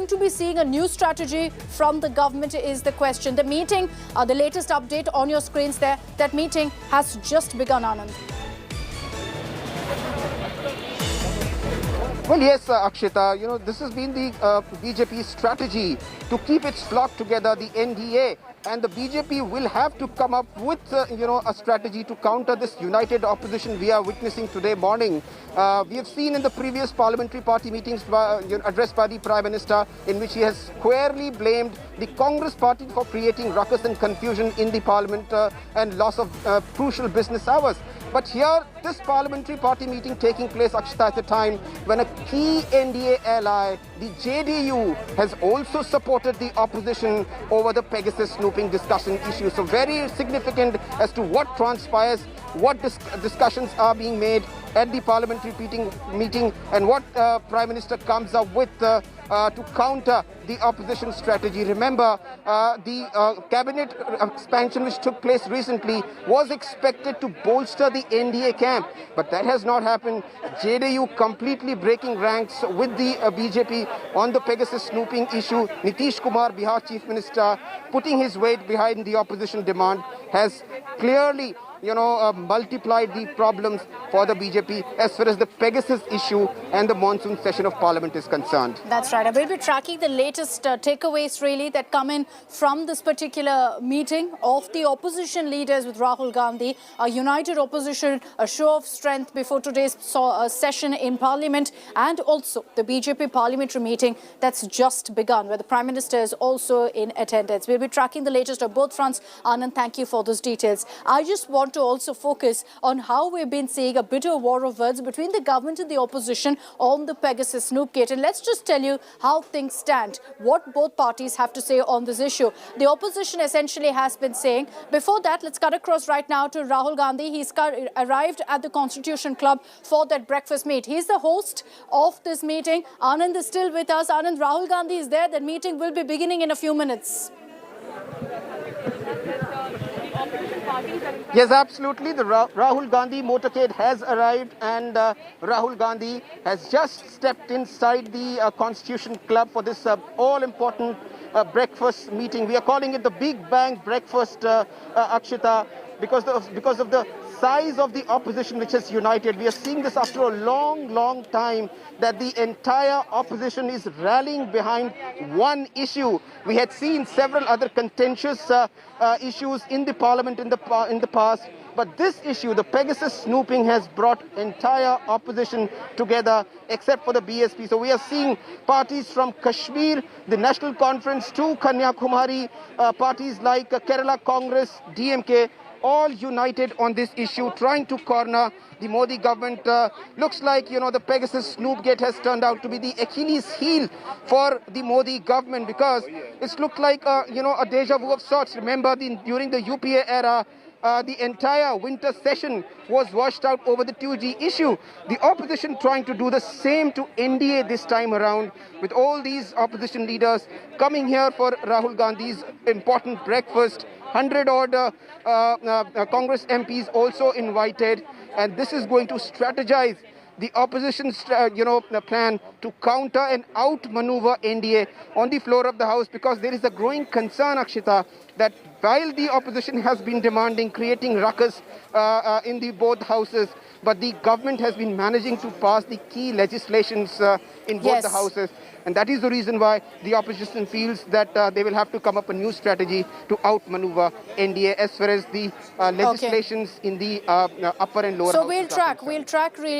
going to be seeing a new strategy from the government is the question. The meeting, the latest update on your screens there, that meeting has just begun, Anand. Well, yes, Akshita, this has been the BJP strategy to keep its flock together, the NDA, and the BJP will have to come up with, a strategy to counter this united opposition we are witnessing today morning. We have seen in the previous parliamentary party meetings addressed by the Prime Minister, in which he has squarely blamed the Congress party for creating ruckus and confusion in the parliament and loss of crucial business hours. But here, this parliamentary party meeting taking place, Akshita, at a time when a key NDA ally, the JDU, has also supported the opposition over the Pegasus snooping discussion issue. So very significant as to what transpires, what discussions are being made at the parliamentary meeting and what Prime Minister comes up with to counter the opposition strategy. Remember, the cabinet expansion which took place recently was expected to bolster the NDA camp, but that has not happened. JDU completely breaking ranks with the BJP on the Pegasus snooping issue. Nitish Kumar, Bihar Chief Minister, putting his weight behind the opposition demand, has clearly multiplied the problems for the BJP as far as the Pegasus issue and the monsoon session of Parliament is concerned. That's right. I will be tracking the latest takeaways really that come in from this particular meeting of the opposition leaders with Rahul Gandhi, a united opposition, a show of strength before today's session in Parliament, and also the BJP Parliamentary meeting that's just begun, where the Prime Minister is also in attendance. We'll be tracking the latest on both fronts. Anand, thank you for those details. I just want to also focus on how we've been seeing a bitter war of words between the government and the opposition on the Pegasus Snoopgate. And let's just tell you how things stand, what both parties have to say on this issue. The opposition essentially has been saying, before that, let's cut across right now to Rahul Gandhi. He's arrived at the Constitution Club for that breakfast meet. He's the host of this meeting. Anand is still with us. Anand, Rahul Gandhi is there. The meeting will be beginning in a few minutes. Yes, absolutely. The Rahul Gandhi motorcade has arrived, and Rahul Gandhi has just stepped inside the Constitution Club for this all-important breakfast meeting. We are calling it the Big Bang Breakfast, Akshita, because of the size of the opposition which has united. We are seeing this after a long time, that the entire opposition is rallying behind one issue. We had seen several other contentious issues in the parliament in the past, but this issue, the Pegasus snooping, has brought entire opposition together except for the BSP. So we are seeing parties from Kashmir, the National Conference, to Kanyakumari, parties like Kerala Congress, DMK, all united on this issue, trying to corner the Modi government. Looks like, the Pegasus Snoopgate has turned out to be the Achilles heel for the Modi government, because it's looked like, a deja vu of sorts. Remember, during the UPA era, the entire winter session was washed out over the 2G issue. The opposition trying to do the same to NDA this time around, with all these opposition leaders coming here for Rahul Gandhi's important breakfast. 100-odd Congress MPs also invited, and this is going to strategize the opposition's plan to counter and outmaneuver NDA on the floor of the House, because there is a growing concern, Akshita, that while the opposition has been demanding creating ruckus in the both houses, but the government has been managing to pass the key legislations in both the houses. And that is the reason why the opposition feels that they will have to come up a new strategy to outmaneuver NDA as far as the legislations in the upper and lower houses. So we'll track really